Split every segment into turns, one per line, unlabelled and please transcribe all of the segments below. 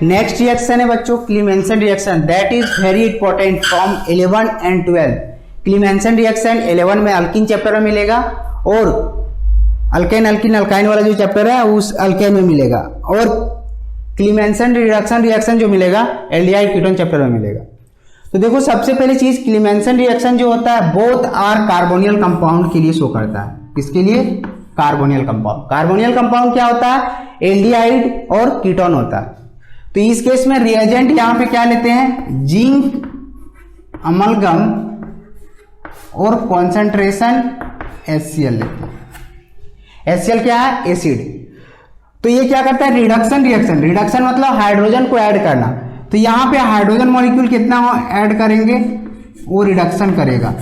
Next reaction है बच्चों Clemmensen reaction, that is very important from 11 and 12। Clemmensen reaction 11 में alkene chapter में मिलेगा और अल्केन अल्किन अल्काइन वाला जो चैप्टर है उस अल्केन में मिलेगा, और क्लीमेंसन रिएक्शन जो मिलेगा एल्डिहाइड कीटोन चैप्टर में मिलेगा। तो देखो सबसे पहली चीज क्लीमेंसन रिएक्शन जो होता है बोथ आर कार्बोनियल कंपाउंड के लिए शो करता है। किसके लिए? कार्बोनियल कंपाउंड। कार्बोनियल कंपाउंड क्या होता है? एल्डिहाइड और कीटोन होता है। तो इस केस में रिएजेंट यहां पे क्या लेते हैं? जिंक अमलगम और कॉन्सेंट्रेशन HCl लेते हैं। HCl क्या है? एसिड। तो ये क्या करता है? Reduction reaction. रिडक्शन मतलब हाइड्रोजन को ऐड करना। तो यहां पे हाइड्रोजन मॉलिक्यूल कितना ऐड करेंगे? वो रिडक्शन करेगा।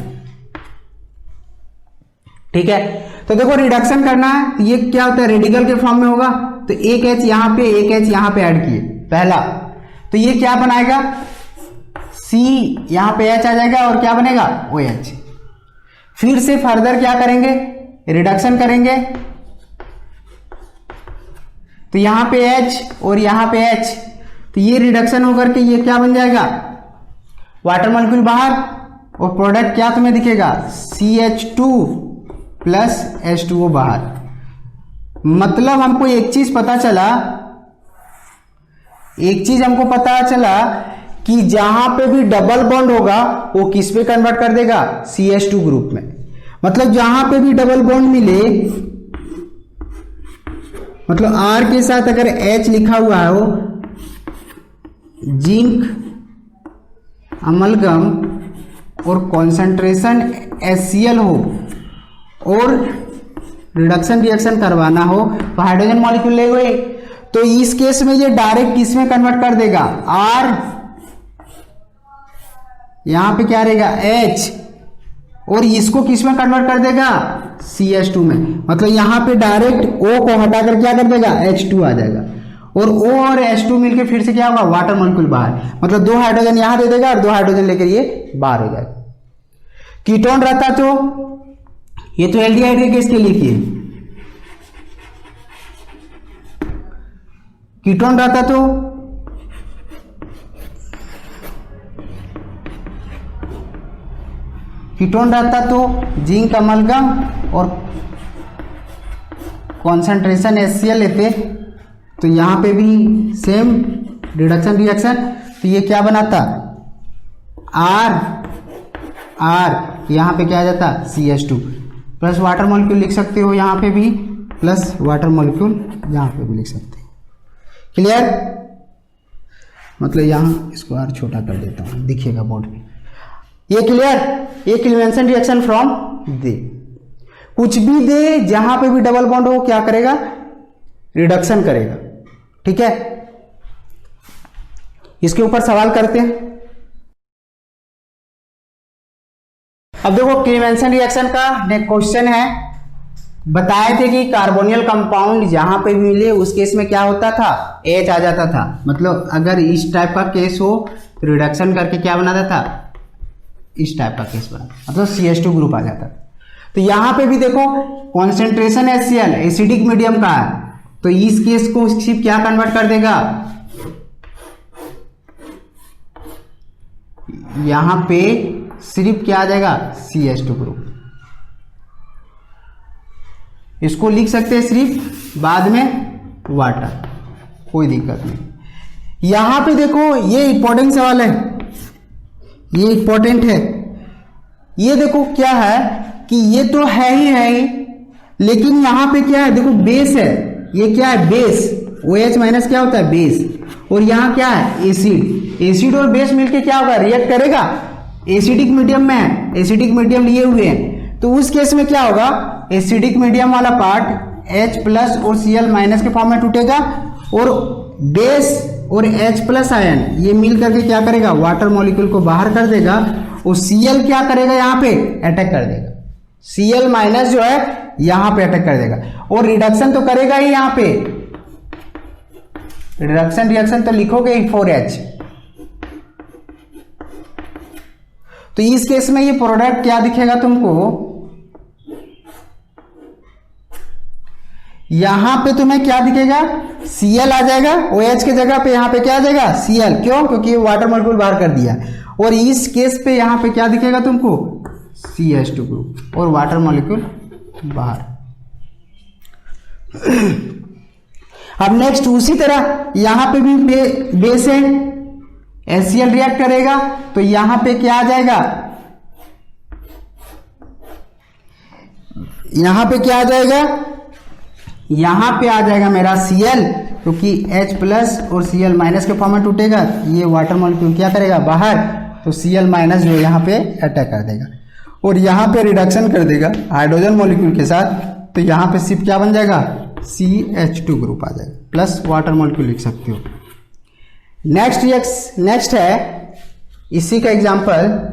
ठीक है, तो देखो रिडक्शन करना है, ये क्या होता है? रेडिकल के फॉर्म में होगा। तो एक H यहां पे, एक H यहां पे ऐड किए पहला, तो ये क्या बनाएगा? C यहां पे H आ जाएगा और क्या बनेगा? OH। फिर से फर्दर क्या करेंगे? रिडक्शन करेंगे। तो यहां पे H और यहां पे H, तो ये रिडक्शन होकर के ये क्या बन जाएगा? वाटर मॉलिक्यूल बाहर, और प्रोडक्ट क्या तुम्हें दिखेगा? CH2 प्लस H2O बाहर। मतलब हमको एक चीज पता चला कि जहां पे भी डबल बॉन्ड होगा वो किस पे कन्वर्ट कर देगा? CH2 ग्रुप में। मतलब जहां पे भी डबल बॉन्ड मिले, मतलब R के साथ अगर H लिखा हुआ हो, जिंक अमलगम और कॉन्सेंट्रेशन HCl हो और रिडक्शन रिएक्शन करवाना हो, तो हाइड्रोजन मॉलिक्यूल ले गए, तो इस केस में ये डायरेक्ट किस में कन्वर्ट कर देगा? R यहां पे क्या रहेगा? H, और इसको किस में कन्वर्ट कर देगा? CH2 में। मतलब यहां पे डायरेक्ट O को हटाकर क्या कर देगा? H2 आ जाएगा, और O और H2 मिलके फिर से क्या होगा? वाटर मॉलिक्यूल बाहर। मतलब 2 हाइड्रोजन यहां दे देगा और 2 हाइड्रोजन लेकर ये बाहर हो जाएगा। कीटोन रहता तो ये तो एल्डिहाइड के केस के लिए किए, कीटोन रहता तो जिंक अमलगम और कॉन्सेंट्रेशन HCl लेते, तो यहां पे भी सेम रिडक्शन रिएक्शन। तो ये क्या बनाता? R यहां पे क्या आ जाता? CH2 प्लस वाटर मॉलिक्यूल लिख सकते हो यहां पे भी, प्लस वाटर मॉलिक्यूल यहां पे भी लिख सकते हो। क्लियर? मतलब यहां इसको और छोटा कर देता हूं, दिखेगा बोर्ड पे। ये क्लियर? ये क्लीमेंसन रिएक्शन फ्रॉम दे, कुछ भी दे जहां पे भी डबल बॉन्ड हो क्या करेगा? रिडक्शन करेगा। ठीक है, इसके ऊपर सवाल करते हैं। अब देखो क्लीमेंसन रिएक्शन का नेक्स्ट क्वेश्चन है, बताए थे कि कार्बोनियल कंपाउंड जहां पे भी मिले उस केस में क्या होता था? H आ जाता था। मतलब अगर इस टाइप का केस हो तो रिडक्शन करके क्या बनाता था? इस टाइप का केस बना, मतलब CH2 ग्रुप आ जाता। तो यहां पे भी देखो कॉन्सेंट्रेशन HCl एसिडिक मीडियम का है, तो इस केस को सिर्फ क्या कन्वर्ट कर देगा? यहां पे सिर्फ क्या आ जाएगा? CH2 group. इसको लिख सकते हैं सिर्फ, बाद में वाटर, कोई दिक्कत नहीं। यहां पे देखो ये इंपॉर्टेंट सवाल है, ये इंपॉर्टेंट है। ये देखो क्या है कि ये तो है ही, लेकिन यहां पे क्या है? देखो बेस है, ये क्या है? बेस। OH माइनस क्या होता है? बेस। और यहां क्या है? एसिड। एसिड और बेस मिलके क्या होगा? रिएक्ट करेगा। एसिडिक मीडियम में है, एसिडिक मीडियम लिए हुए हैं, तो उस केस में क्या होगा? एसिडिक मीडियम वाला पार्ट H प्लस और Cl माइनस के फॉर्म में टूटेगा, और बेस और H प्लस आयन ये मिल करके क्या करेगा? वाटर मॉलिक्यूल को बाहर कर देगा, और Cl क्या करेगा? यहां पे अटैक कर देगा। Cl माइनस जो है यहां पे अटैक कर देगा, और रिडक्शन तो करेगा ही। यहां पे रिडक्शन रिएक्शन तो लिखोगे ही 4H। तो इस केस में ये प्रोडक्ट क्या दिखेगा तुमको? यहां पे तुम्हें क्या दिखेगा, Cl आ जाएगा, OH के जगह पे यहां पे क्या आ जाएगा Cl, क्यों, क्योंकि वाटर मॉलिक्यूल बाहर कर दिया। और इस केस पे यहां पे क्या दिखेगा तुमको, CH2 ग्रुप और वाटर मॉलिक्यूल बाहर। अब नेक्स्ट उसी तरह यहां पे भी बेस है, HCl रिएक्ट करेगा तो यहां पे क्या आ जाएगा, यहां पे क्या आ जाएगा, यहां पे आ जाएगा मेरा Cl, क्योंकि H प्लस और Cl माइनस के फॉर्म में टूटेगा, ये वाटर मॉलिक्यूल क्या करेगा बाहर, तो Cl माइनस जो यहाँ पे अटैक कर देगा और यहाँ पे रिडक्शन कर देगा हाइड्रोजन मॉलिक्यूल के साथ, तो यहाँ पे सिर्फ क्या बन जाएगा, CH2 ग्रुप आ जाएगा, प्लस वाटर मॉलिक्यूल लिख सकते हो। नेक्स्ट है इसी का एग्जांपल,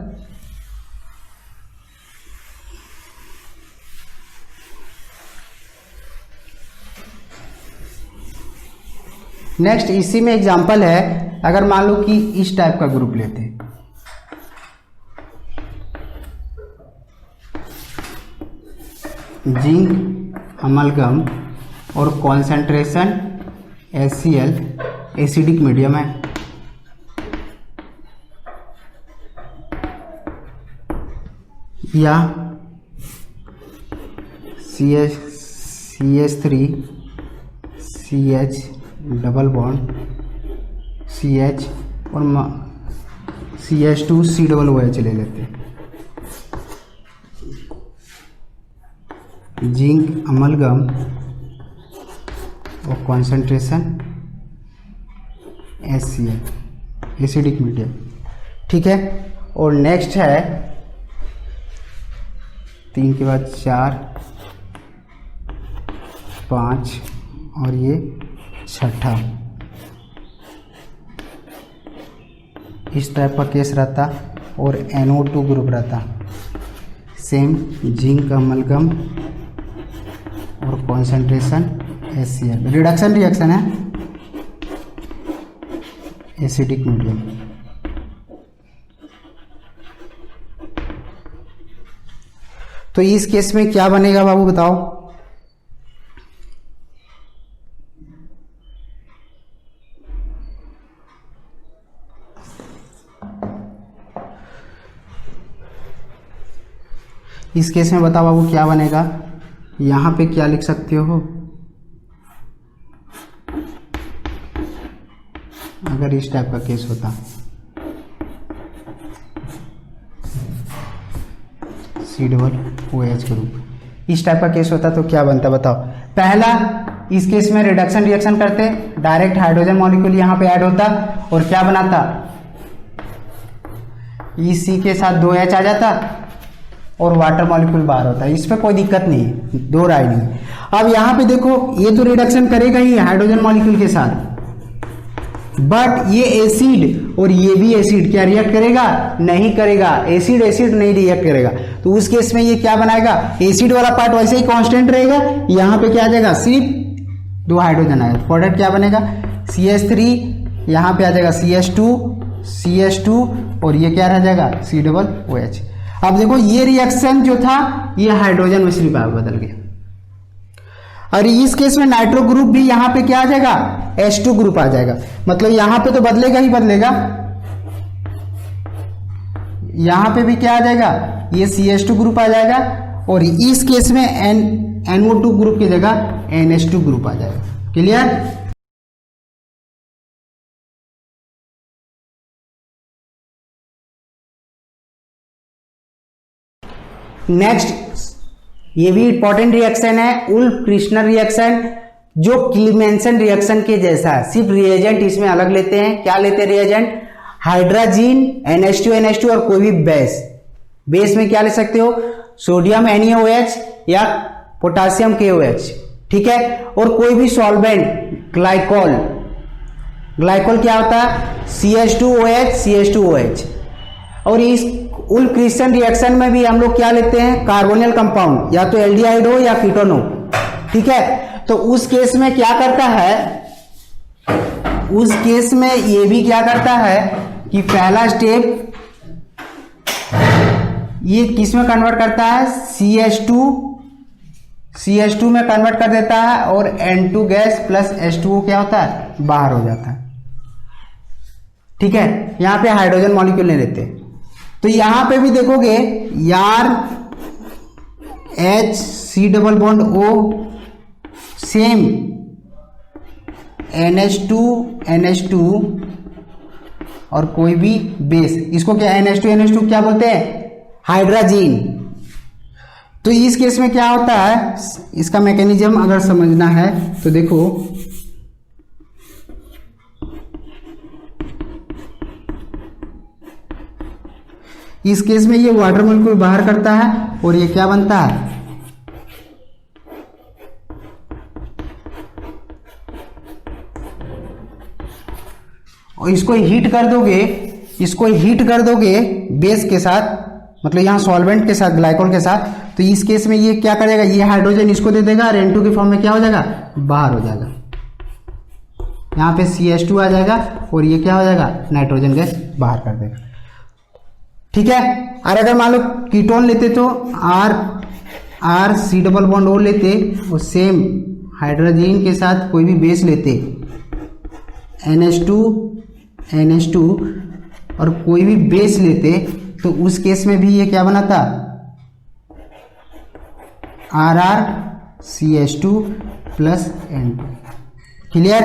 नेक्स्ट इसी में एग्जांपल है, अगर मान लो कि इस टाइप का ग्रुप लेते हैं, जिंक अमलगम और कॉन्सेंट्रेशन HCl एसिडिक मीडियम है, या CH3 CH double bond CH और CH2 C डबल OH ले लेते हैं, जिंक अमलगम और कॉन्सेंट्रेशन HCl एसिडिक मीडियम, ठीक है। और नेक्स्ट है 3 के बाद 4 5 और ये छठा, इस टाइप का केस रहता और NO2 ग्रुप रहता, सेम जिंक अमलगम और कॉन्सेंट्रेशन HCl, रिडक्शन रिएक्शन है एसिडिक मीडियम। तो इस केस में क्या बनेगा बाबू बताओ, इस केस में बताओ बाबू क्या बनेगा, यहां पे क्या लिख सकते हो, अगर इस टाइप का केस होता, C डबल OH ग्रुप, इस टाइप का केस होता तो क्या बनता बताओ। पहला, इस केस में रिडक्शन रिएक्शन करते, डायरेक्ट हाइड्रोजन मॉलिक्यूल यहां पे ऐड होता और क्या बनाता, इस C के साथ 2H आ जाता और वाटर मॉलिक्यूल बाहर होता है, इस पे कोई दिक्कत नहीं है, दो राय नहीं। अब यहां पे देखो ये तो रिडक्शन करेगा ही हाइड्रोजन मॉलिक्यूल के साथ, बट ये एसिड और ये भी एसिड क्या रिएक्ट करेगा, नहीं करेगा, एसिड एसिड नहीं रिएक्ट करेगा, तो उस केस में ये क्या बनाएगा, एसिड वाला पार्ट वैसे ही कांस्टेंट रहेगा, यहाँ पे क्या आ जाएगा, सिर्फ 2 हाइड्रोजन आएगा, प्रोडक्ट क्या बनेगा CH3, यहाँ पे आ जाएगा CH2 और ये क्या रह जाएगा C डबल OH। अब देखो ये रिएक्शन जो था ये हाइड्रोजन में सिर्फ बदल गया, और इस केस में नाइट्रो ग्रुप भी यहां पे क्या आ जाएगा, H2 ग्रुप आ जाएगा, मतलब यहां पे तो बदलेगा ही बदलेगा, यहां पे भी क्या आ जाएगा, ये CH2 ग्रुप आ जाएगा, और इस केस में NO2 ग्रुप की जगह NH2 ग्रुप आ जाएगा। क्लियर। नेक्स्ट ये भी इंपॉर्टेंट रिएक्शन है, उल्फ क्रिस्टनर रिएक्शन, जो क्लीमेंसन रिएक्शन के जैसा है, सिर्फ रिएजेंट इसमें अलग लेते हैं। क्या लेते हैं रिएजेंट, हाइड्रोजन NH2 और कोई भी बेस में क्या ले सकते हो, सोडियम NaOH या पोटासियम KOH, ठीक है। और कोई भी सॉल्वेंट, ग्लाइकोल क्या होता है CH2OH। और इस उल्फ क्रिस्टन रिएक्शन में भी हम लोग क्या लेते हैं, कार्बोनिल कंपाउंड, या तो एल्डिहाइड हो या कीटोन हो, ठीक है। तो उस केस में क्या करता है, उस केस में ये भी क्या करता है कि पहला स्टेप ये किस में कन्वर्ट करता है, CH2 CH2 में कन्वर्ट कर देता है और N2 गैस प्लस H2O क्या होता है, बाहर हो जाता है। ठीक है, यहां पे हाइड्रोजन मॉलिक्यूल नहीं रहते। तो यहां पे भी देखोगे यार HC double bond O same NH2 और कोई भी बेस, इसको क्या NH2 क्या बोलते हैं, हाइड्रोजन। तो इस केस में क्या होता है, इसका मैकेनिज्म अगर समझना है तो देखो, इस केस में ये वाटर मॉलिक्यूल बाहर करता है और ये क्या बनता है, और इसको हीट कर दोगे बेस के साथ, मतलब यहाँ सॉल्वेंट के साथ, ग्लाइकोल के साथ, तो इस केस में ये क्या करेगा, ये हाइड्रोजन इसको दे देगा और N2 के फॉर्म में क्या हो जाएगा, बाहर हो जाएगा। यहाँ पे CH2 आ जाएगा और ये क्या हो जाएगा, नाइट्रोजन गैस बाहर कर देगा। ठीक है, और अगर मान लो कीटोन लेते तो R C double bond O लेते और सेम हाइड्रोजन के साथ कोई भी बेस लेते NH2 और कोई भी बेस लेते, तो उस केस में भी ये क्या बनाता, RrCH2 plus N2। Clear,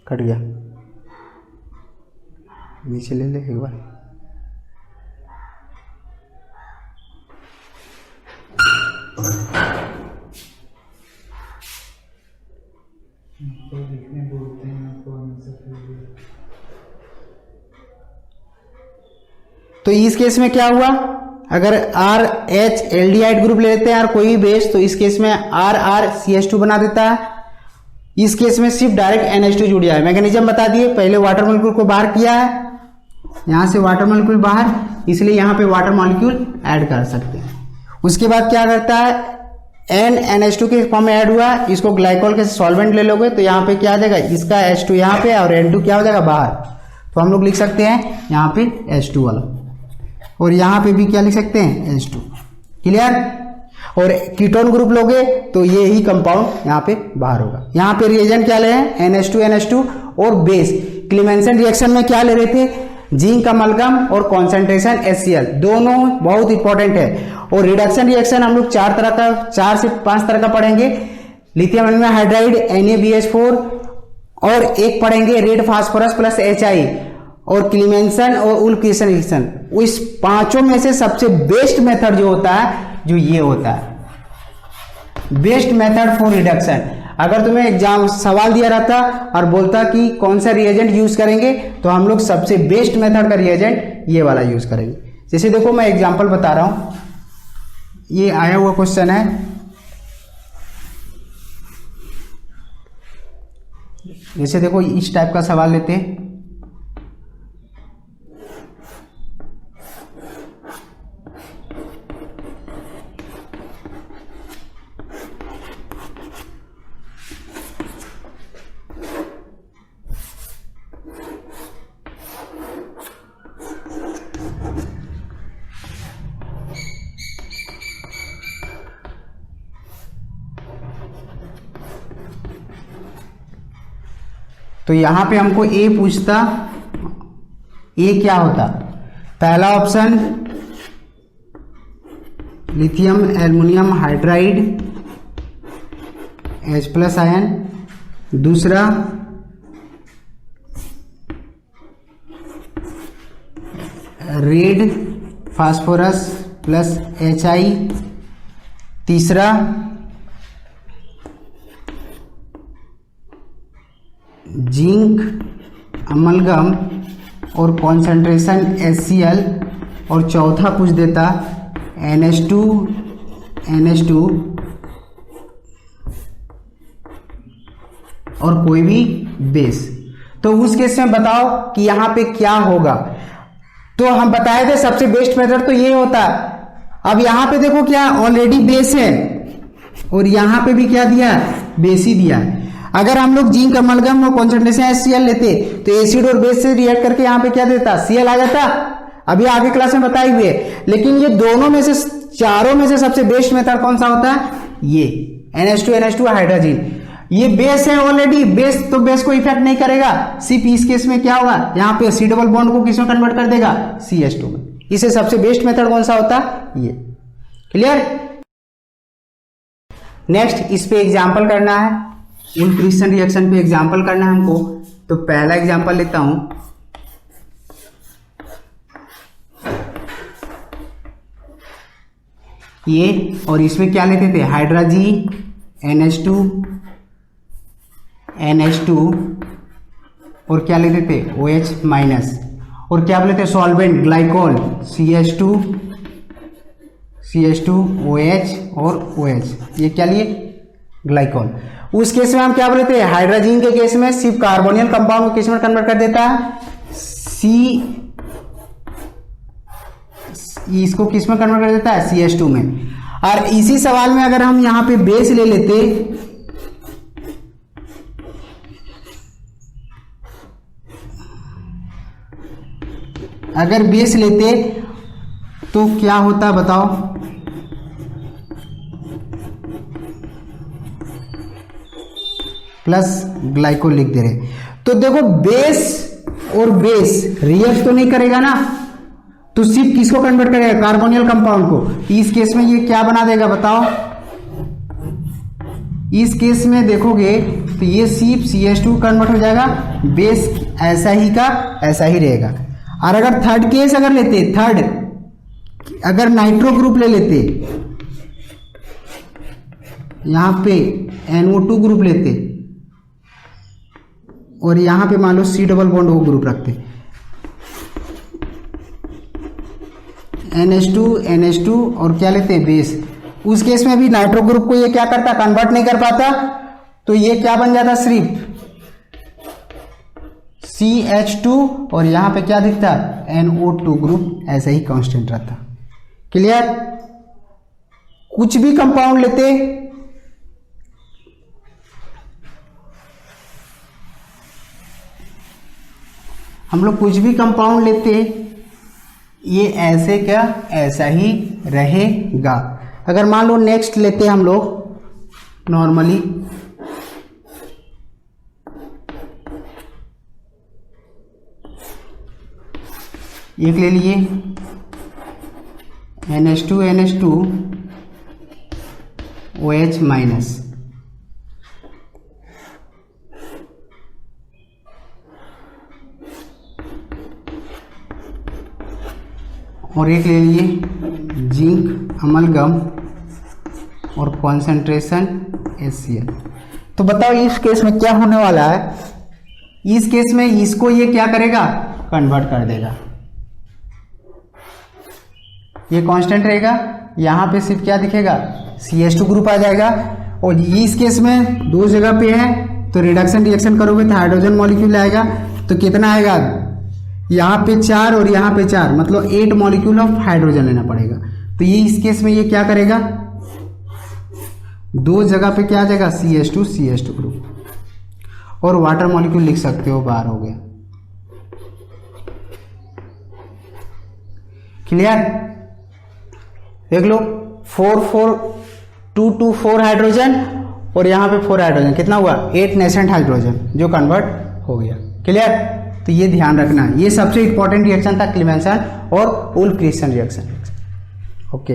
cut गया, नीचे ले ले एक बार। तो इस केस में क्या हुआ, अगर RH एल्डिहाइड ग्रुप ले लेते हैं और कोई भी बेस, तो इस केस में RrCH2 बना देता है। इस केस में सिर्फ डायरेक्ट NH2 जुड़ जाए। मैकेनिज्म बता दिए, पहले वाटर मॉलिक्यूल को बाहर किया है, यहां से वाटर मॉलिक्यूल बाहर, इसलिए यहां पे वाटर मॉलिक्यूल ऐड कर सकते हैं। उसके बाद क्या करता है, NH2 के फॉर्म में ऐड हुआ, इसको ग्लाइकोल के सॉल्वेंट ले लोगे तो यहाँ पे क्या आ जाएगा, इसका H2 यहाँ पे और N2 क्या हो जाएगा, बाहर। तो हम लोग लिख सकते हैं यहाँ पे H2 वाला, और यहाँ पे भी क्या लिख सकते हैं, H2। क्लियर, और कीटोन ग्रुप लोगे तो ये ही कंपाउंड यहाँ पे बाहर होगा। यहाँ पे रिएजेंट क्या ले हैं, NH2 और बेस। क्लीमेंसन रिएक्शन में क्या ले रहे थे, जिंक अमलगम और कॉन्सेंट्रेशन HCl, दोनों बहुत इंपॉर्टेंट है। और रिडक्शन रिएक्शन हम लोग 4 से 5 तरह का पढ़ेंगे, लिथियम एल्यूमिनियम हाइड्राइड NaBH4, और एक पढ़ेंगे रेड फास्फोरस प्लस HI, और क्लीमेंसन और उल्फिकेशन रिएक्शन। इस पांचों में से सबसे बेस्ट मेथड जो होता है, जो ये होता है बेस्ट मेथड फॉर रिडक्शन। अगर तुम्हें एग्जाम सवाल दिया रहता और बोलता कि कौन सा रिएजेंट यूज करेंगे, तो हम लोग सबसे बेस्ट मेथड का रिएजेंट ये वाला यूज करेंगे। जैसे देखो मैं एग्जांपल बता रहा हूं, ये आया हुआ क्वेश्चन है, जैसे देखो इस टाइप का सवाल लेते हैं, तो यहां पे हमको ए पूछता, ए क्या होता, पहला option lithium aluminium hydride H+ ion, दूसरा रेड फास्फोरस प्लस HI, तीसरा जिंक अमलगम और कॉन्सेंट्रेशन HCl, और चौथा पूछ देता NH2 और कोई भी बेस। तो उस केस में बताओ कि यहाँ पे क्या होगा। तो हम बताए थे सबसे बेस्ट मेथड तो ये होता है। अब यहाँ पे देखो क्या ऑलरेडी बेस है और यहाँ पे भी क्या दिया है, बेस ही दिया है। अगर हम लोग जिंक अमलगम और कॉन्सेंट्रेशन HCl लेते तो एसिड और बेस से रिएक्ट करके यहाँ पे क्या देता, Cl आ जाता। अभी आगे क्लास में बताए हुए, लेकिन ये दोनों में से चारों में से सबसे बेस्ट मेथड कौन सा होता है? ये NH2 हाइड्रोजन। ये बेस है ऑलरेडी, बेस तो बेस को इफेक्ट नहीं करेगा, सिर्फ इस केस में क्या होगा, यहाँ पे C डबल बॉन्ड को किसमें कन्वर्ट कर देगा? CH2 में। इसे सबसे बेस्ट मेथड कौन सा होता है? ये। क्लियर? नेक्स्ट इस पे एग्जाम्पल करना है, उन क्रिस्टन रिएक्शन पे एग्जाम्पल करना है हमको। तो पहला एग्जाम्पल लेता हूं, ये, और इसमें क्या लेते थे? हाइड्रोजन NH2 और क्या लेते थे? OH माइनस, और क्या बोले थे? सॉल्वेंट ग्लाइकोल CH2 OH और OH, ये क्या लिए? ग्लाइकोल। उस केस में हम क्या बोले थे? हाइड्रोजन के केस में सिर्फ कार्बोनियल कंपाउंड को किस में कन्वर्ट कर देता है? इसको किस में कन्वर्ट कर देता है? CH2 में। और इसी सवाल में अगर हम यहां पे बेस ले लेते, अगर बेस लेते तो क्या होता बताओ? प्लस ग्लाइकोल लिख दे रहे। तो देखो बेस और बेस रिएक्ट तो नहीं करेगा ना, तो सिर्फ किसको कन्वर्ट करेगा? कार्बोनियल कंपाउंड को। इस केस में ये क्या बना देगा बताओ? इस केस में देखोगे तो ये सिर्फ CH2 कन्वर्ट हो जाएगा, बेस ऐसा ही का ऐसा ही रहेगा। और अगर थर्ड केस अगर लेते, थर्ड अगर नाइट्रो ग्रुप ले लेते, यहां पे NO2 ग्रुप लेते और यहां पे मान लो C डबल बॉन्ड वो ग्रुप रखते, NH2 और क्या लेते? बेस। उस केस में भी नाइट्रो ग्रुप को ये क्या करता? कन्वर्ट नहीं कर पाता, तो ये क्या बन जाता? सिर्फ CH2 और यहां पे क्या दिखता? NO2 ग्रुप ऐसा ही कांस्टेंट रहता। क्लियर? कुछ भी कंपाउंड लेते, हम लोग कुछ भी कंपाउंड लेते, ये ऐसे क्या ऐसा ही रहेगा। अगर मान लो नेक्स्ट लेते हम लोग नॉर्मली, एक ले लिए NH2 OH माइनस, और एक ले लिए जिंक अमलगम और कॉन्सेंट्रेशन HCl। तो बताओ इस केस में क्या होने वाला है? इस केस में इसको ये क्या करेगा? कन्वर्ट कर देगा। ये कांस्टेंट रहेगा, यहां पे सिर्फ क्या दिखेगा? CH2 ग्रुप आ जाएगा। और इस केस में दो जगह पे है, तो रिडक्शन रिएक्शन करोगे तो हाइड्रोजन मॉलिक्यूल आएगा, तो कितना आएगा? यहाँ पे 4 और यहाँ पे 4, मतलब 8 मॉलिक्यूल ऑफ हाइड्रोजन लेना पड़ेगा। तो ये इस केस में ये क्या करेगा? दो जगह पे क्या आ जाएगा? CH2 ग्रुप, और वाटर मॉलिक्यूल लिख सकते हो, बाहर हो गया। क्लियर? देख लो 4 हाइड्रोजन और यहाँ पे 4 हाइड्रोजन, कितना हुआ? 8 नेसेंट हाइड्रोजन जो कन्वर्ट हो गया। क्लियर? तो ये ध्यान रखना, ये सबसे इंपॉर्टेंट रिएक्शन था क्लीमेंसन और उल्फ क्रिस्टन रिएक्शन। ओके।